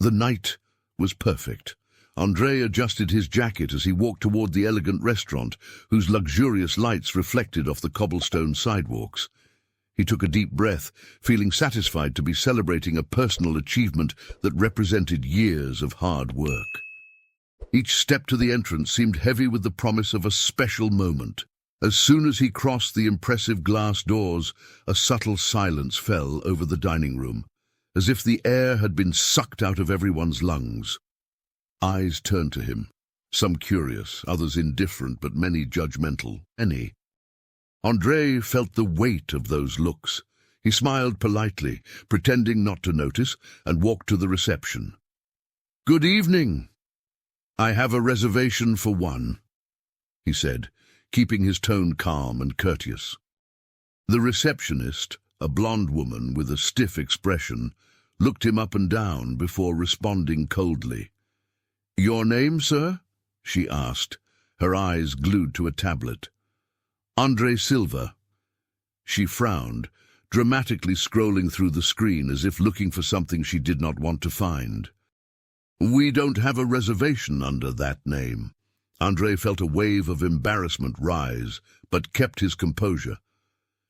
The night was perfect. André adjusted his jacket as he walked toward the elegant restaurant, whose luxurious lights reflected off the cobblestone sidewalks. He took a deep breath, feeling satisfied to be celebrating a personal achievement that represented years of hard work. Each step to the entrance seemed heavy with the promise of a special moment. As soon as he crossed the impressive glass doors, a subtle silence fell over the dining room, as if the air had been sucked out of everyone's lungs. Eyes turned to him, some curious, others indifferent, but many judgmental. André felt the weight of those looks. He smiled politely, pretending not to notice, and walked to the reception. "Good evening. I have a reservation for one," he said, keeping his tone calm and courteous. The receptionist, a blonde woman with a stiff expression, looked him up and down before responding coldly. "Your name, sir?" she asked, her eyes glued to a tablet. "André Silva." She frowned, dramatically scrolling through the screen as if looking for something she did not want to find. "We don't have a reservation under that name." André felt a wave of embarrassment rise, but kept his composure.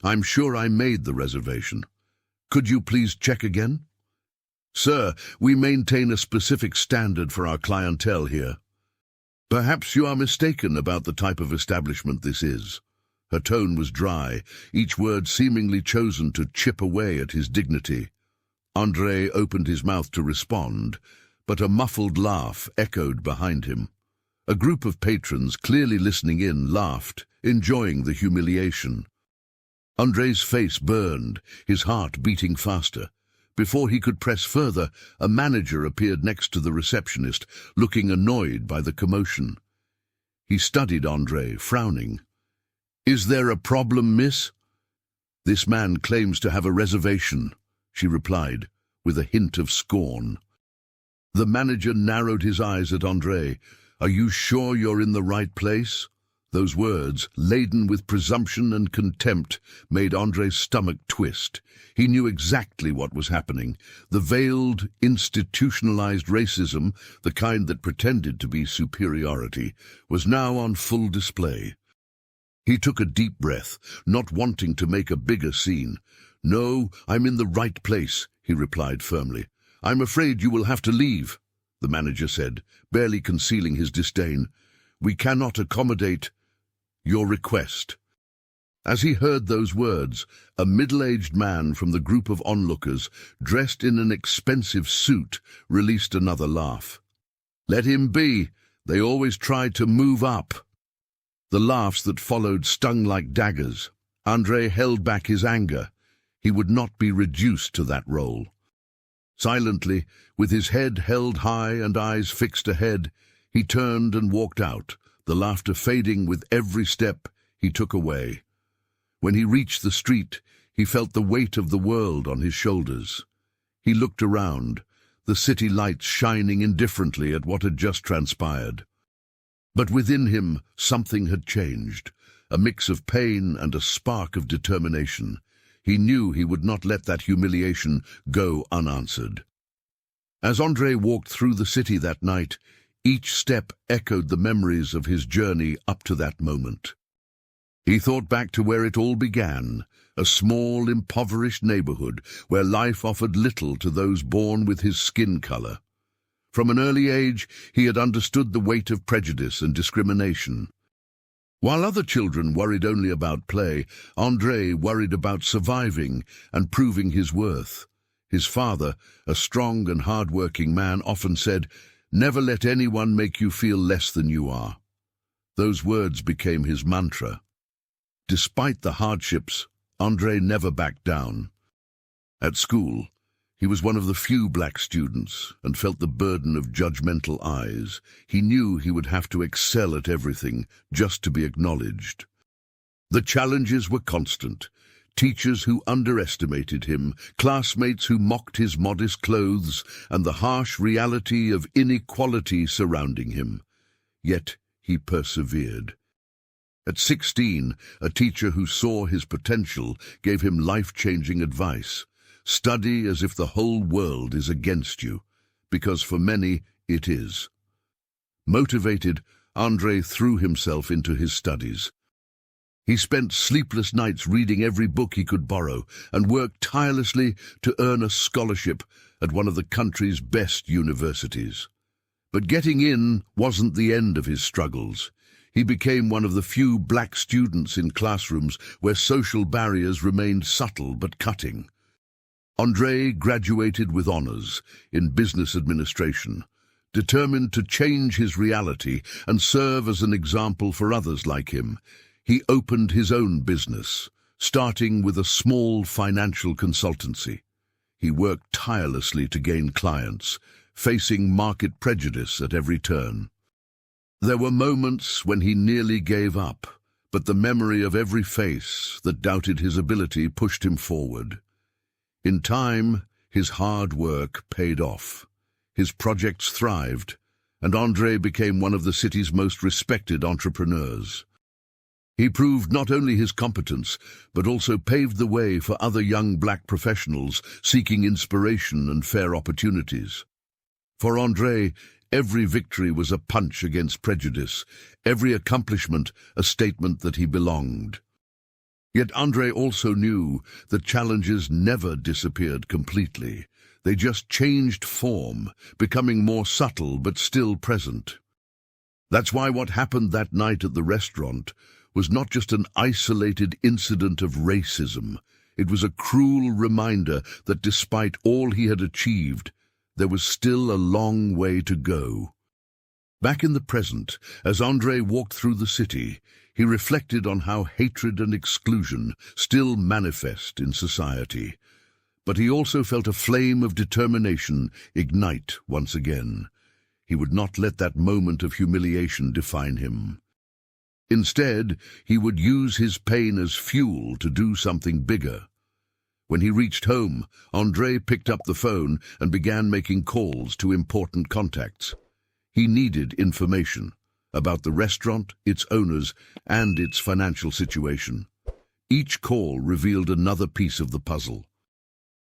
"I'm sure I made the reservation. Could you please check again?" "Sir, we maintain a specific standard for our clientele here." "Perhaps you are mistaken about the type of establishment this is." Her tone was dry, each word seemingly chosen to chip away at his dignity. André opened his mouth to respond, but a muffled laugh echoed behind him. A group of patrons, clearly listening in, laughed, enjoying the humiliation. André's face burned, his heart beating faster. Before he could press further, a manager appeared next to the receptionist, looking annoyed by the commotion. He studied André, frowning. "Is there a problem, miss?" "This man claims to have a reservation," she replied, with a hint of scorn. The manager narrowed his eyes at André. "Are you sure you're in the right place?" Those words, laden with presumption and contempt, made André's stomach twist. He knew exactly what was happening. The veiled, institutionalized racism, the kind that pretended to be superiority, was now on full display. He took a deep breath, not wanting to make a bigger scene. "No, I'm in the right place," he replied firmly. "I'm afraid you will have to leave," the manager said, barely concealing his disdain. "We cannot accommodate your request." As he heard those words, a middle-aged man from the group of onlookers, dressed in an expensive suit, released another laugh. "Let him be. They always try to move up." The laughs that followed stung like daggers. André held back his anger. He would not be reduced to that role. Silently, with his head held high and eyes fixed ahead, he turned and walked out, the laughter fading with every step he took away. When he reached the street, he felt the weight of the world on his shoulders. He looked around, the city lights shining indifferently at what had just transpired. But within him, something had changed, a mix of pain and a spark of determination. He knew he would not let that humiliation go unanswered. As André walked through the city that night, each step echoed the memories of his journey up to that moment. He thought back to where it all began, a small, impoverished neighborhood where life offered little to those born with his skin color. From an early age, he had understood the weight of prejudice and discrimination. While other children worried only about play, André worried about surviving and proving his worth. His father, a strong and hard-working man, often said, "Never let anyone make you feel less than you are." Those words became his mantra. Despite the hardships, André never backed down. At school, he was one of the few black students and felt the burden of judgmental eyes. He knew he would have to excel at everything just to be acknowledged. The challenges were constant. Teachers who underestimated him, classmates who mocked his modest clothes, and the harsh reality of inequality surrounding him. Yet he persevered. At 16, a teacher who saw his potential gave him life-changing advice. "Study as if the whole world is against you. because for many it is. Motivated, André threw himself into his studies. He spent sleepless nights reading every book he could borrow and worked tirelessly to earn a scholarship at one of the country's best universities. But getting in wasn't the end of his struggles. He became one of the few black students in classrooms where social barriers remained subtle but cutting. André graduated with honors in business administration, determined to change his reality and serve as an example for others like him. He opened his own business, starting with a small financial consultancy. He worked tirelessly to gain clients, facing market prejudice at every turn. There were moments when he nearly gave up, but the memory of every face that doubted his ability pushed him forward. In time, his hard work paid off. His projects thrived, and André became one of the city's most respected entrepreneurs. He proved not only his competence, but also paved the way for other young black professionals seeking inspiration and fair opportunities. For André, every victory was a punch against prejudice, every accomplishment a statement that he belonged. Yet André also knew that challenges never disappeared completely. They just changed form, becoming more subtle but still present. That's why what happened that night at the restaurant was not just an isolated incident of racism. It was a cruel reminder that despite all he had achieved, there was still a long way to go. Back in the present, as André walked through the city, he reflected on how hatred and exclusion still manifest in society. But he also felt a flame of determination ignite once again. He would not let that moment of humiliation define him. Instead, he would use his pain as fuel to do something bigger. When he reached home, André picked up the phone and began making calls to important contacts. He needed information about the restaurant, its owners, and its financial situation. Each call revealed another piece of the puzzle.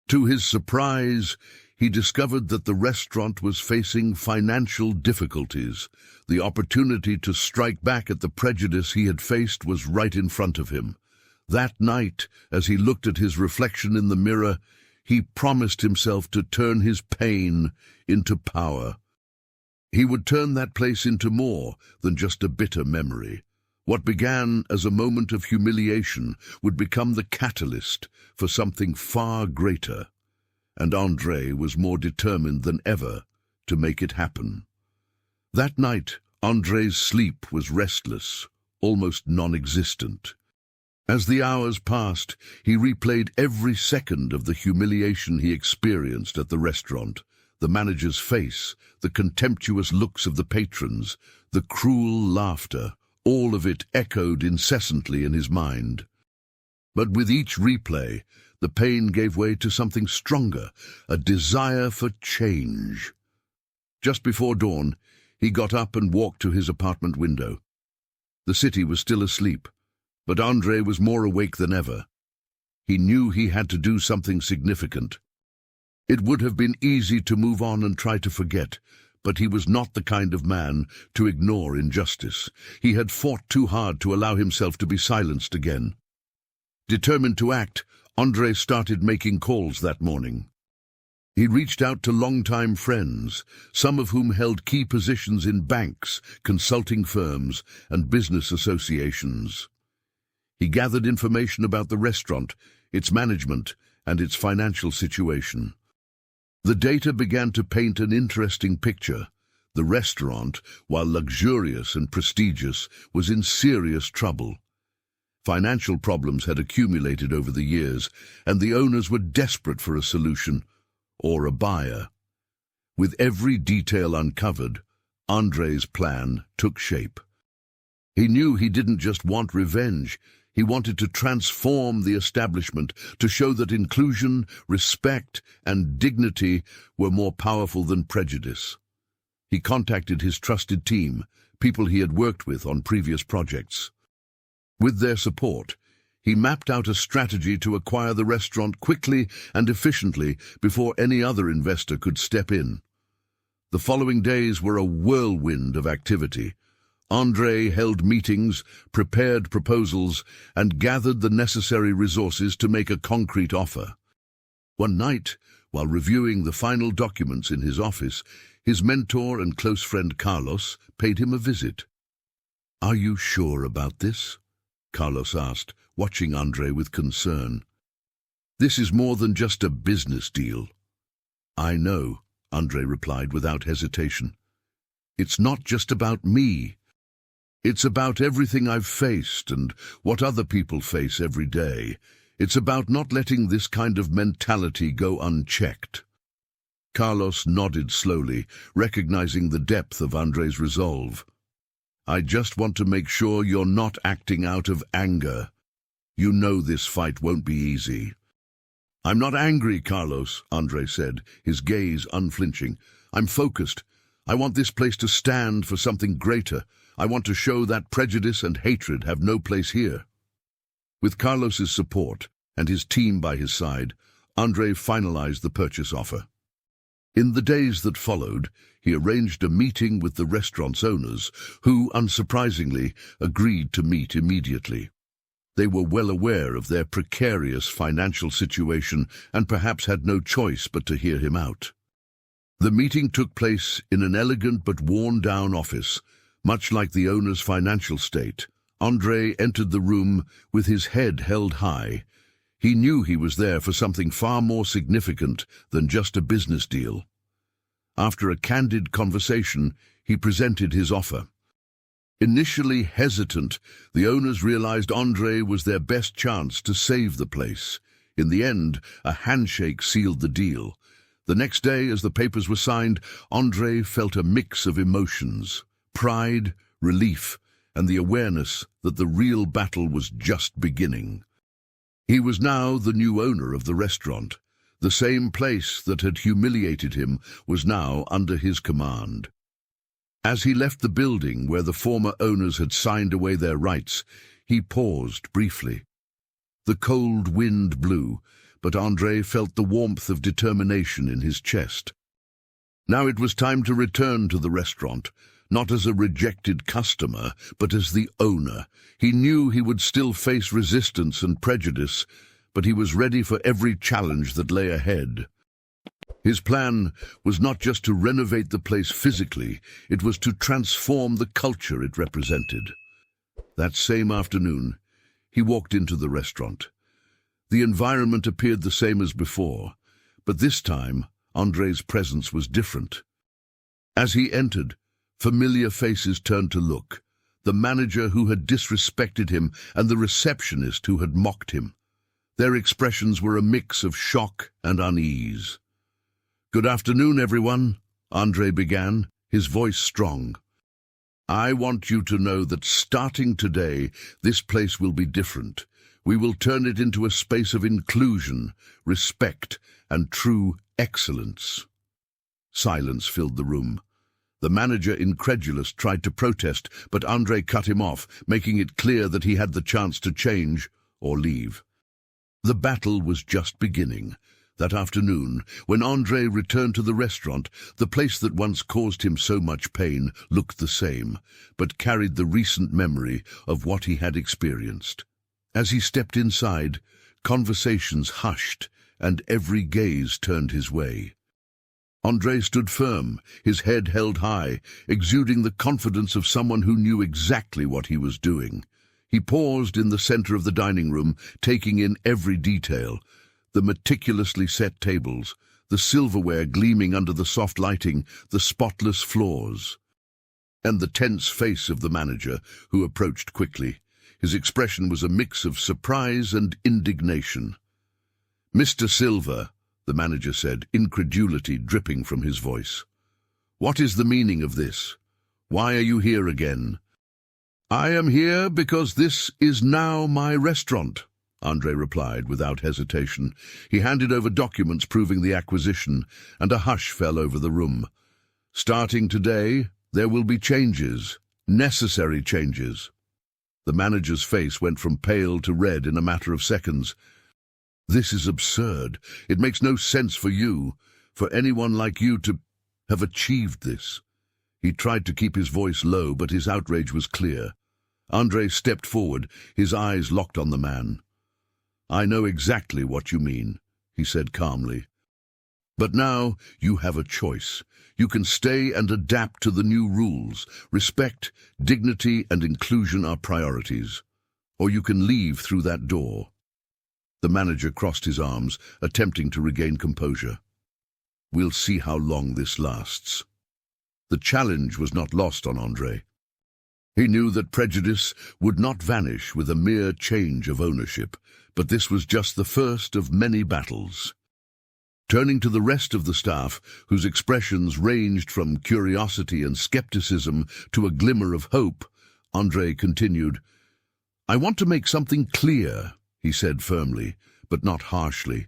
To his surprise, he discovered that the restaurant was facing financial difficulties. The opportunity to strike back at the prejudice he had faced was right in front of him. That night, as he looked at his reflection in the mirror, he promised himself to turn his pain into power. He would turn that place into more than just a bitter memory. What began as a moment of humiliation would become the catalyst for something far greater, and André was more determined than ever to make it happen. That night, André's sleep was restless, almost non-existent. As the hours passed, he replayed every second of the humiliation he experienced at the restaurant. The manager's face, the contemptuous looks of the patrons, the cruel laughter, all of it echoed incessantly in his mind. But with each replay, the pain gave way to something stronger, a desire for change. Just before dawn, he got up and walked to his apartment window. The city was still asleep, but André was more awake than ever. He knew he had to do something significant. It would have been easy to move on and try to forget, but he was not the kind of man to ignore injustice. He had fought too hard to allow himself to be silenced again. Determined to act, André started making calls that morning. He reached out to longtime friends, some of whom held key positions in banks, consulting firms, and business associations. He gathered information about the restaurant, its management, and its financial situation. The data began to paint an interesting picture. The restaurant, while luxurious and prestigious, was in serious trouble. Financial problems had accumulated over the years, and the owners were desperate for a solution, or a buyer. With every detail uncovered, André's plan took shape. He knew he didn't just want revenge. He wanted to transform the establishment, to show that inclusion, respect, and dignity were more powerful than prejudice. He contacted his trusted team, people he had worked with on previous projects. With their support, he mapped out a strategy to acquire the restaurant quickly and efficiently before any other investor could step in. The following days were a whirlwind of activity. André held meetings, prepared proposals, and gathered the necessary resources to make a concrete offer. One night, while reviewing the final documents in his office, his mentor and close friend Carlos paid him a visit. "Are you sure about this?" Carlos asked, watching André with concern. "This is more than just a business deal." "I know," André replied without hesitation. "It's not just about me. It's about everything I've faced and what other people face every day. It's about not letting this kind of mentality go unchecked." Carlos nodded slowly, recognizing the depth of André's resolve. "I just want to make sure you're not acting out of anger. You know this fight won't be easy." "I'm not angry, Carlos," André said, his gaze unflinching. "I'm focused. I want this place to stand for something greater. I want to show that prejudice and hatred have no place here." With Carlos's support and his team by his side, André finalized the purchase offer. In the days that followed, he arranged a meeting with the restaurant's owners, who, unsurprisingly, agreed to meet immediately. They were well aware of their precarious financial situation and perhaps had no choice but to hear him out. The meeting took place in an elegant but worn-down office, much like the owner's financial state. André entered the room with his head held high. He knew he was there for something far more significant than just a business deal. After a candid conversation, he presented his offer. Initially hesitant, the owners realized André was their best chance to save the place. In the end, a handshake sealed the deal. The next day, as the papers were signed, André felt a mix of emotions: pride, relief, and the awareness that the real battle was just beginning. He was now the new owner of the restaurant. The same place that had humiliated him was now under his command. As he left the building where the former owners had signed away their rights, he paused briefly. The cold wind blew, but André felt the warmth of determination in his chest. Now it was time to return to the restaurant, not as a rejected customer, but as the owner. He knew he would still face resistance and prejudice, but he was ready for every challenge that lay ahead. His plan was not just to renovate the place physically, it was to transform the culture it represented. That same afternoon, he walked into the restaurant. The environment appeared the same as before, but this time, André's presence was different. As he entered, familiar faces turned to look: the manager who had disrespected him and the receptionist who had mocked him. Their expressions were a mix of shock and unease. "Good afternoon, everyone," André began, his voice strong. "I want you to know that starting today, this place will be different. We will turn it into a space of inclusion, respect, and true excellence." Silence filled the room. The manager, incredulous, tried to protest, but André cut him off, making it clear that he had the chance to change or leave. The battle was just beginning. That afternoon, when André returned to the restaurant, the place that once caused him so much pain looked the same, but carried the recent memory of what he had experienced. As he stepped inside, conversations hushed, and every gaze turned his way. André stood firm, his head held high, exuding the confidence of someone who knew exactly what he was doing. He paused in the center of the dining room, taking in every detail: the meticulously set tables, the silverware gleaming under the soft lighting, the spotless floors, and the tense face of the manager, who approached quickly. His expression was a mix of surprise and indignation. "Mr. Silva," the manager said, incredulity dripping from his voice. "What is the meaning of this? Why are you here again?" "I am here because this is now my restaurant," André replied without hesitation. He handed over documents proving the acquisition, and a hush fell over the room. "Starting today, there will be changes, necessary changes." The manager's face went from pale to red in a matter of seconds. "This is absurd. It makes no sense for you, for anyone like you to—" have achieved this." He tried to keep his voice low, but his outrage was clear. André stepped forward, his eyes locked on the man. "I know exactly what you mean," he said calmly. "But now you have a choice. You can stay and adapt to the new rules. Respect, dignity, and inclusion are priorities. Or you can leave through that door." The manager crossed his arms, attempting to regain composure. "We'll see how long this lasts." The challenge was not lost on André. He knew that prejudice would not vanish with a mere change of ownership, but this was just the first of many battles. Turning to the rest of the staff, whose expressions ranged from curiosity and skepticism to a glimmer of hope, André continued, "I want to make something clear," he said firmly, but not harshly.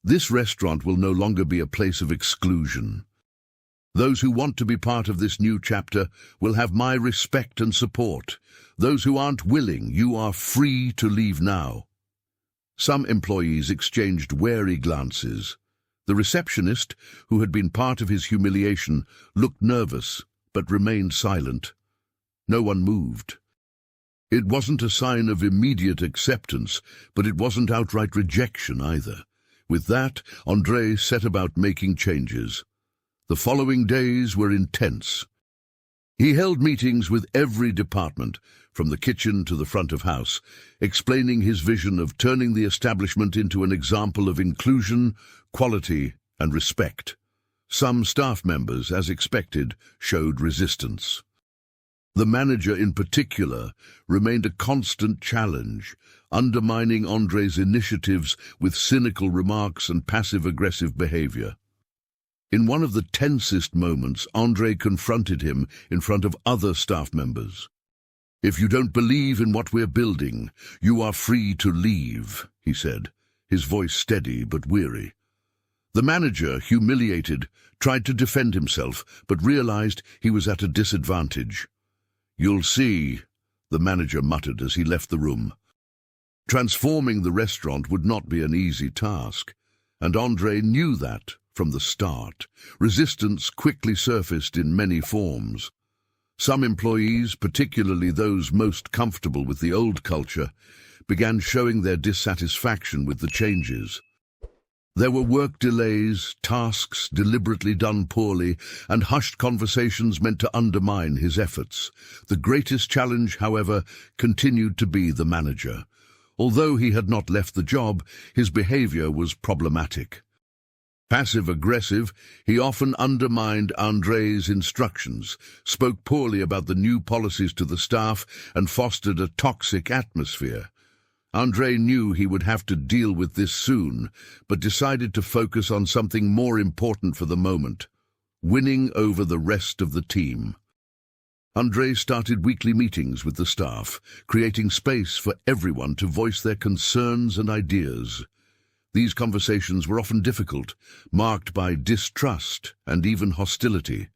"This restaurant will no longer be a place of exclusion. Those who want to be part of this new chapter will have my respect and support. Those who aren't willing, you are free to leave now." Some employees exchanged wary glances. The receptionist, who had been part of his humiliation, looked nervous, but remained silent. No one moved. It wasn't a sign of immediate acceptance, but it wasn't outright rejection either. With that, André set about making changes. The following days were intense. He held meetings with every department, from the kitchen to the front of house, explaining his vision of turning the establishment into an example of inclusion, quality, and respect. Some staff members, as expected, showed resistance. The manager in particular remained a constant challenge, undermining André's initiatives with cynical remarks and passive-aggressive behavior. In one of the tensest moments, André confronted him in front of other staff members. "If you don't believe in what we're building, you are free to leave," he said, his voice steady but weary. The manager, humiliated, tried to defend himself, but realized he was at a disadvantage. "You'll see," the manager muttered as he left the room. Transforming the restaurant would not be an easy task, and André knew that from the start. Resistance quickly surfaced in many forms. Some employees, particularly those most comfortable with the old culture, began showing their dissatisfaction with the changes. There were work delays, tasks deliberately done poorly, and hushed conversations meant to undermine his efforts. The greatest challenge, however, continued to be the manager. Although he had not left the job, his behavior was problematic. Passive-aggressive, he often undermined André's instructions, spoke poorly about the new policies to the staff, and fostered a toxic atmosphere. André knew he would have to deal with this soon, but decided to focus on something more important for the moment: winning over the rest of the team. André started weekly meetings with the staff, creating space for everyone to voice their concerns and ideas. These conversations were often difficult, marked by distrust and even hostility.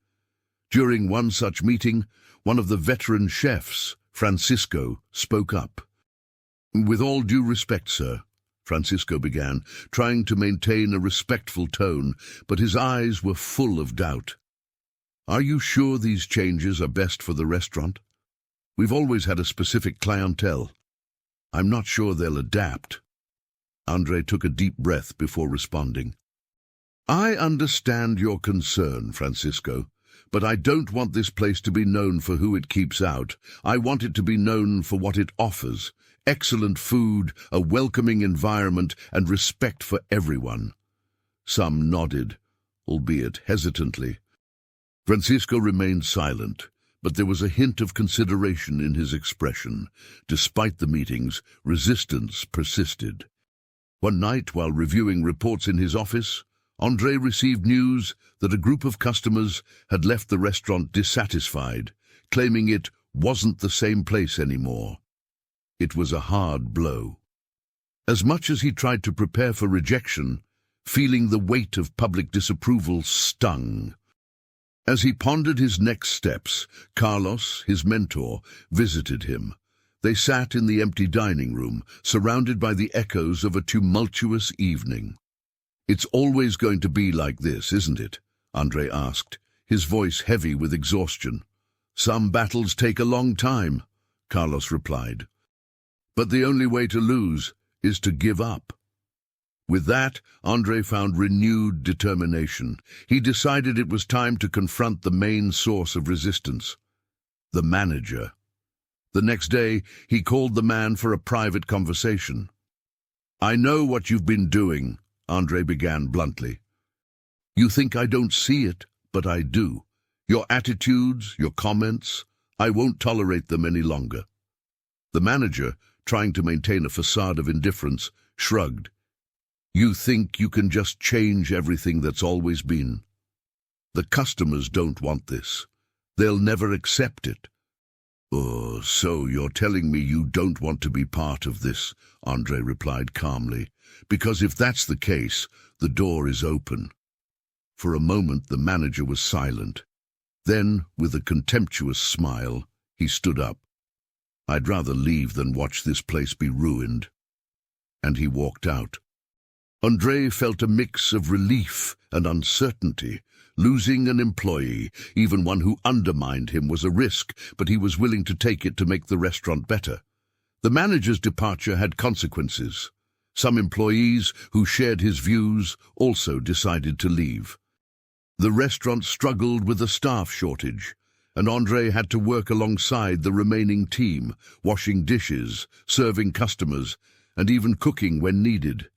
During one such meeting, one of the veteran chefs, Francisco, spoke up. "With all due respect, sir," Francisco began, trying to maintain a respectful tone, but his eyes were full of doubt. "Are you sure these changes are best for the restaurant? We've always had a specific clientele. I'm not sure they'll adapt." André took a deep breath before responding. "I understand your concern, Francisco, but I don't want this place to be known for who it keeps out. I want it to be known for what it offers: excellent food, a welcoming environment, and respect for everyone." Some nodded, albeit hesitantly. Francisco remained silent, but there was a hint of consideration in his expression. Despite the meetings, resistance persisted. One night, while reviewing reports in his office, André received news that a group of customers had left the restaurant dissatisfied, claiming it wasn't the same place anymore. It was a hard blow. As much as he tried to prepare for rejection, feeling the weight of public disapproval stung. As he pondered his next steps, Carlos, his mentor, visited him. They sat in the empty dining room, surrounded by the echoes of a tumultuous evening. "It's always going to be like this, isn't it?" Andrei asked, his voice heavy with exhaustion. Some battles take a long time, Carlos replied. But the only way to lose is to give up. With that, Andrei found renewed determination. He decided it was time to confront the main source of resistance, the manager. The next day, he called the man for a private conversation. "I know what you've been doing," Andrei began bluntly. "You think I don't see it, but I do. Your attitudes, your comments, I won't tolerate them any longer." The manager, trying to maintain a facade of indifference, shrugged. "You think you can just change everything that's always been? The customers don't want this. They'll never accept it." "Oh, so you're telling me you don't want to be part of this," Andrei replied calmly. "Because if that's the case, the door is open." For a moment the manager was silent. Then, with a contemptuous smile, he stood up. "I'd rather leave than watch this place be ruined." And he walked out. Andrei felt a mix of relief and uncertainty. Losing an employee, even one who undermined him, was a risk, but he was willing to take it to make the restaurant better. The manager's departure had consequences. Some employees who shared his views also decided to leave. The restaurant struggled with a staff shortage, and Andrei had to work alongside the remaining team, washing dishes, serving customers, and even cooking when needed.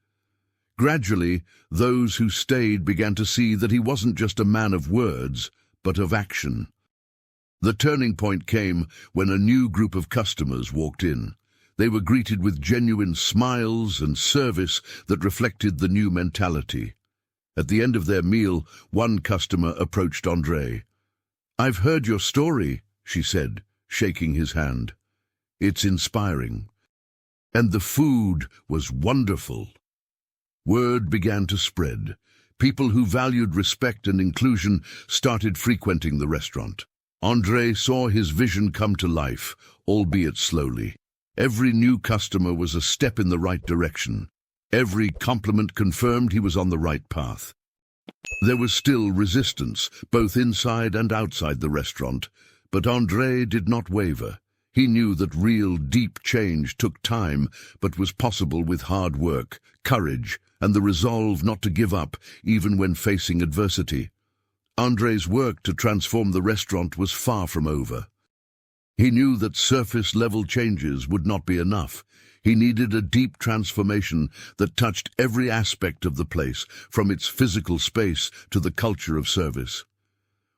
Gradually, those who stayed began to see that he wasn't just a man of words, but of action. The turning point came when a new group of customers walked in. They were greeted with genuine smiles and service that reflected the new mentality. At the end of their meal, one customer approached Andrei. "I've heard your story," she said, shaking his hand. "It's inspiring. And the food was wonderful." Word began to spread. People who valued respect and inclusion started frequenting the restaurant. Andrei saw his vision come to life, albeit slowly. Every new customer was a step in the right direction. Every compliment confirmed he was on the right path. There was still resistance, both inside and outside the restaurant, but Andrei did not waver. He knew that real, deep change took time, but was possible with hard work, courage, and the resolve not to give up, even when facing adversity. Andrei's work to transform the restaurant was far from over. He knew that surface-level changes would not be enough. He needed a deep transformation that touched every aspect of the place, from its physical space to the culture of service.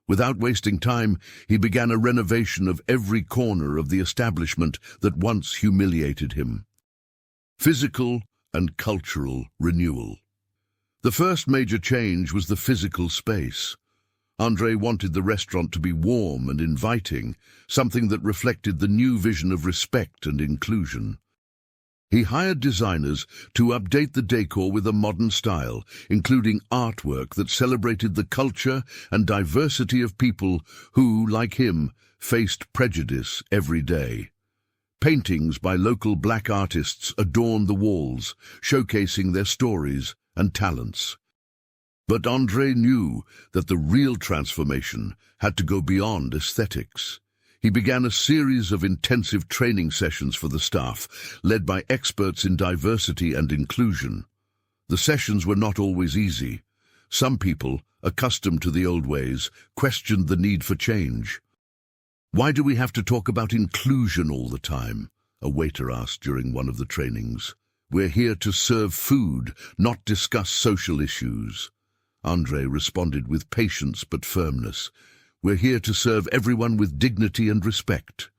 Without wasting time, he began a renovation of every corner of the establishment that once humiliated him. Physical and cultural renewal. The first major change was the physical space. Andrei wanted the restaurant to be warm and inviting, something that reflected the new vision of respect and inclusion. He hired designers to update the decor with a modern style, including artwork that celebrated the culture and diversity of people who, like him, faced prejudice every day. Paintings by local black artists adorned the walls, showcasing their stories and talents. But Andrei knew that the real transformation had to go beyond aesthetics. He began a series of intensive training sessions for the staff, led by experts in diversity and inclusion. The sessions were not always easy. Some people, accustomed to the old ways, questioned the need for change. "Why do we have to talk about inclusion all the time?" a waiter asked during one of the trainings. "We're here to serve food, not discuss social issues." Andrei responded with patience but firmness. "We're here to serve everyone with dignity and respect.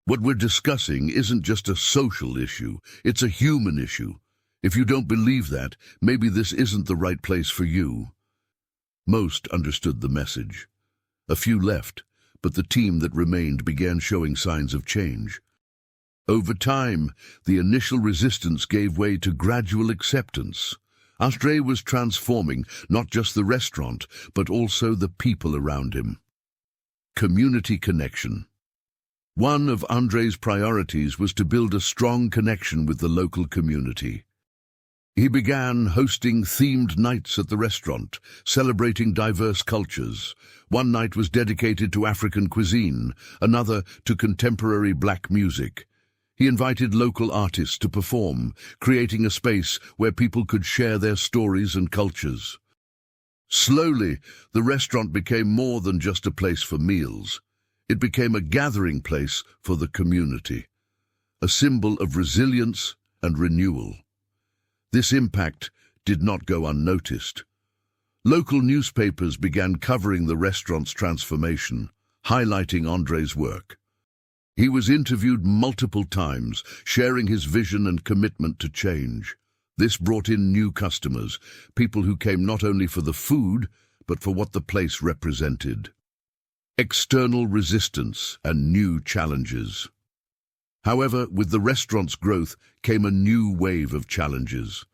What we're discussing isn't just a social issue, it's a human issue. If you don't believe that, maybe this isn't the right place for you." Most understood the message. A few left, but the team that remained began showing signs of change. Over time, the initial resistance gave way to gradual acceptance. Andrei was transforming not just the restaurant, but also the people around him. Community connection. One of Andrei's priorities was to build a strong connection with the local community. He began hosting themed nights at the restaurant, celebrating diverse cultures. One night was dedicated to African cuisine, another to contemporary black music. He invited local artists to perform, creating a space where people could share their stories and cultures. Slowly, the restaurant became more than just a place for meals. It became a gathering place for the community, a symbol of resilience and renewal. This impact did not go unnoticed. Local newspapers began covering the restaurant's transformation, highlighting André's work. He was interviewed multiple times, sharing his vision and commitment to change. This brought in new customers, people who came not only for the food, but for what the place represented. External resistance and new challenges. However, with the restaurant's growth came a new wave of challenges.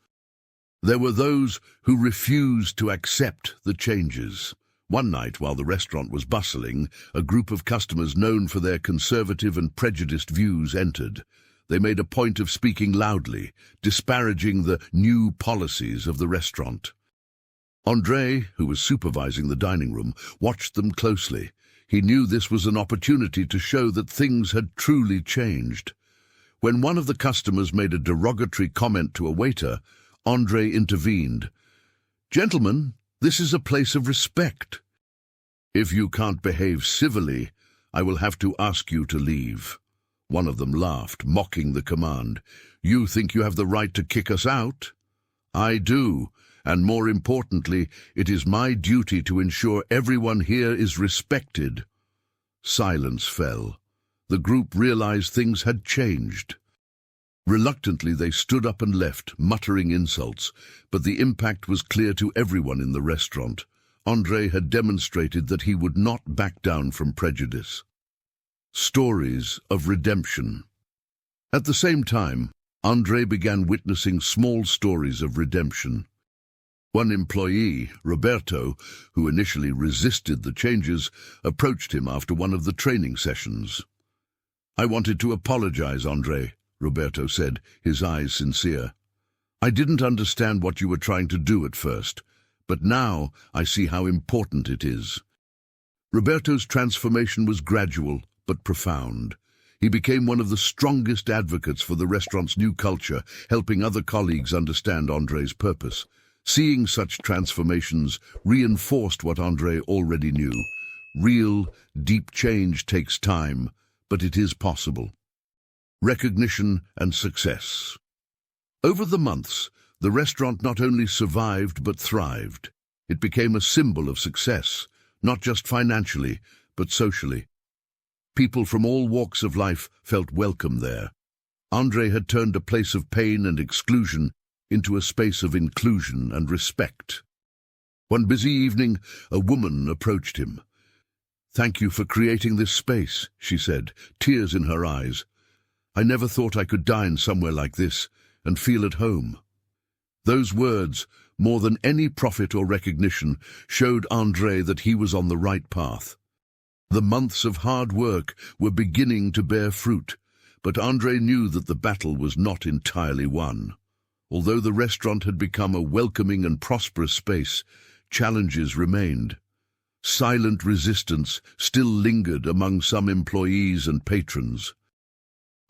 There were those who refused to accept the changes. One night, while the restaurant was bustling, a group of customers known for their conservative and prejudiced views entered. They made a point of speaking loudly, disparaging the new policies of the restaurant. André, who was supervising the dining room, watched them closely. He knew this was an opportunity to show that things had truly changed. When one of the customers made a derogatory comment to a waiter, André intervened. "Gentlemen, this is a place of respect. If you can't behave civilly, I will have to ask you to leave." One of them laughed, mocking the command. "You think you have the right to kick us out?" "I do, and more importantly, it is my duty to ensure everyone here is respected." Silence fell. The group realized things had changed. Reluctantly, they stood up and left, muttering insults, but the impact was clear to everyone in the restaurant. André had demonstrated that he would not back down from prejudice. Stories of redemption. At the same time, André began witnessing small stories of redemption. One employee, Roberto, who initially resisted the changes, approached him after one of the training sessions. "I wanted to apologize, André," Roberto said, his eyes sincere. "I didn't understand what you were trying to do at first, but now I see how important it is." Roberto's transformation was gradual but profound. He became one of the strongest advocates for the restaurant's new culture, helping other colleagues understand André's purpose. Seeing such transformations reinforced what André already knew. Real, deep change takes time, but it is possible. Recognition and success. Over the months, the restaurant not only survived but thrived. It became a symbol of success, not just financially, but socially. People from all walks of life felt welcome there. André had turned a place of pain and exclusion into a space of inclusion and respect. One busy evening, a woman approached him. "Thank you for creating this space," she said, tears in her eyes. "I never thought I could dine somewhere like this and feel at home." Those words, more than any profit or recognition, showed André that he was on the right path. The months of hard work were beginning to bear fruit, but André knew that the battle was not entirely won. Although the restaurant had become a welcoming and prosperous space, challenges remained. Silent resistance still lingered among some employees and patrons.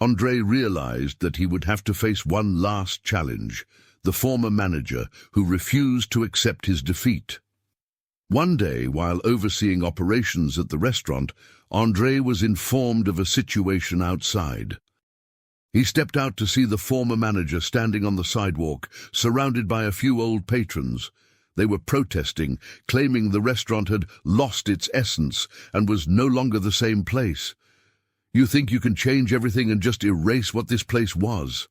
André realized that he would have to face one last challenge, the former manager who refused to accept his defeat. One day, while overseeing operations at the restaurant, André was informed of a situation outside. He stepped out to see the former manager standing on the sidewalk, surrounded by a few old patrons. They were protesting, claiming the restaurant had lost its essence and was no longer the same place. "You think you can change everything and just erase what this place was?"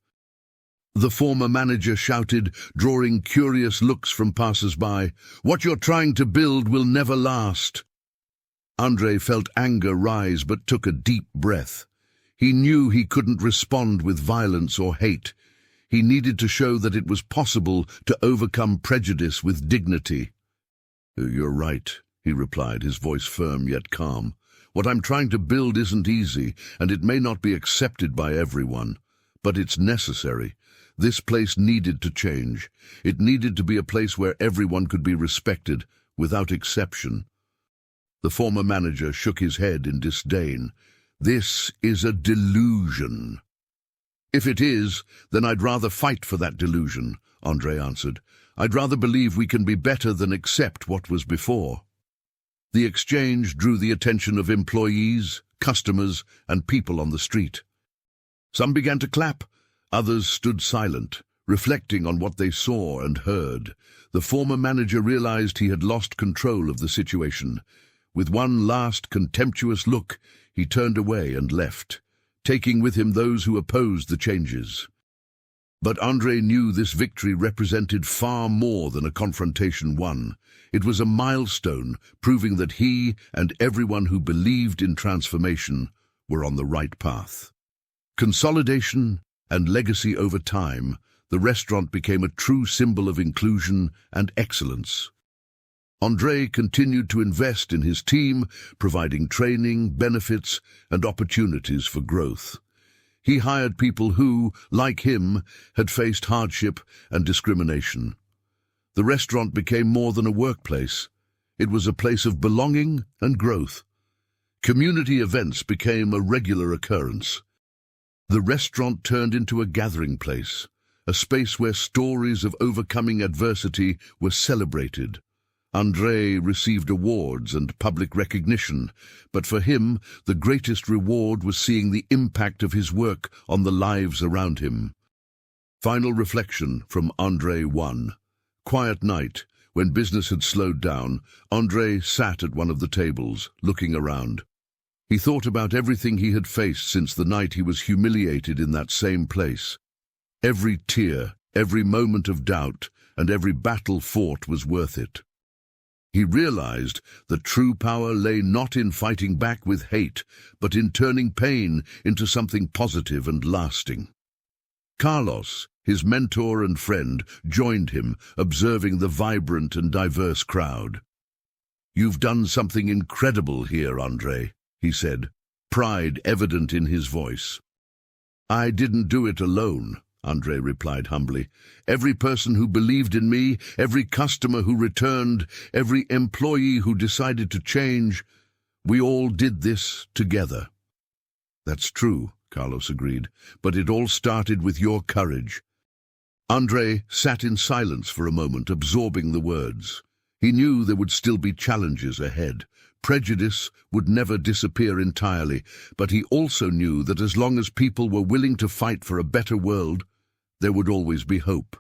The former manager shouted, drawing curious looks from passers-by. "What you're trying to build will never last." André felt anger rise but took a deep breath. He knew he couldn't respond with violence or hate. He needed to show that it was possible to overcome prejudice with dignity. "You're right," he replied, his voice firm yet calm. "What I'm trying to build isn't easy, and it may not be accepted by everyone, but it's necessary. This place needed to change. It needed to be a place where everyone could be respected, without exception. The former manager shook his head in disdain. This is a delusion. If it is, then I'd rather fight for that delusion, Andre answered. I'd rather believe we can be better than accept what was before. The exchange drew the attention of employees, customers, and people on the street. Some began to clap, others stood silent, reflecting on what they saw and heard. The former manager realized he had lost control of the situation. With one last contemptuous look, he turned away and left, taking with him those who opposed the changes. But Andre knew this victory represented far more than a confrontation won. It was a milestone, proving that he and everyone who believed in transformation were on the right path. Consolidation and legacy over time, the restaurant became a true symbol of inclusion and excellence. Andre continued to invest in his team, providing training, benefits, and opportunities for growth. He hired people who, like him, had faced hardship and discrimination. The restaurant became more than a workplace. It was a place of belonging and growth. Community events became a regular occurrence. The restaurant turned into a gathering place, a space where stories of overcoming adversity were celebrated. Andre received awards and public recognition, but for him, the greatest reward was seeing the impact of his work on the lives around him. Final reflection from Andre 1. Quiet night. When business had slowed down, Andre sat at one of the tables, looking around. He thought about everything he had faced since the night he was humiliated in that same place. Every tear, every moment of doubt, and every battle fought was worth it. He realized that true power lay not in fighting back with hate, but in turning pain into something positive and lasting. Carlos, his mentor and friend, joined him, observing the vibrant and diverse crowd. "You've done something incredible here, Andre," he said, pride evident in his voice. "I didn't do it alone," Andre replied humbly. "Every person who believed in me, every customer who returned, every employee who decided to change, we all did this together." "That's true," Carlos agreed, "but it all started with your courage." Andre sat in silence for a moment, absorbing the words. He knew there would still be challenges ahead. Prejudice would never disappear entirely, but he also knew that as long as people were willing to fight for a better world, there would always be hope.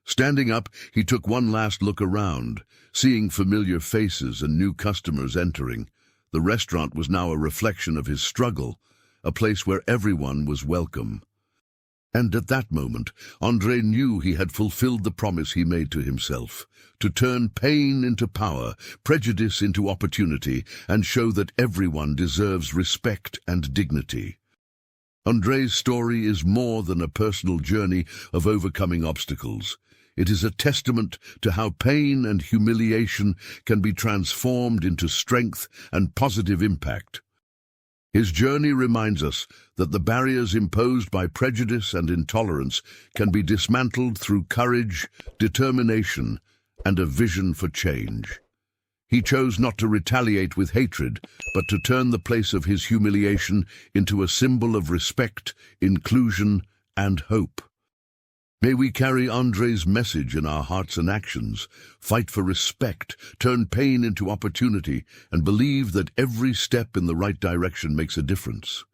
Standing up, he took one last look around, seeing familiar faces and new customers entering. The restaurant was now a reflection of his struggle, a place where everyone was welcome. And at that moment, Andre knew he had fulfilled the promise he made to himself, to turn pain into power, prejudice into opportunity, and show that everyone deserves respect and dignity. Andre's story is more than a personal journey of overcoming obstacles. It is a testament to how pain and humiliation can be transformed into strength and positive impact. His journey reminds us that the barriers imposed by prejudice and intolerance can be dismantled through courage, determination, and a vision for change. He chose not to retaliate with hatred, but to turn the place of his humiliation into a symbol of respect, inclusion, and hope. May we carry Andre's message in our hearts and actions, fight for respect, turn pain into opportunity, and believe that every step in the right direction makes a difference.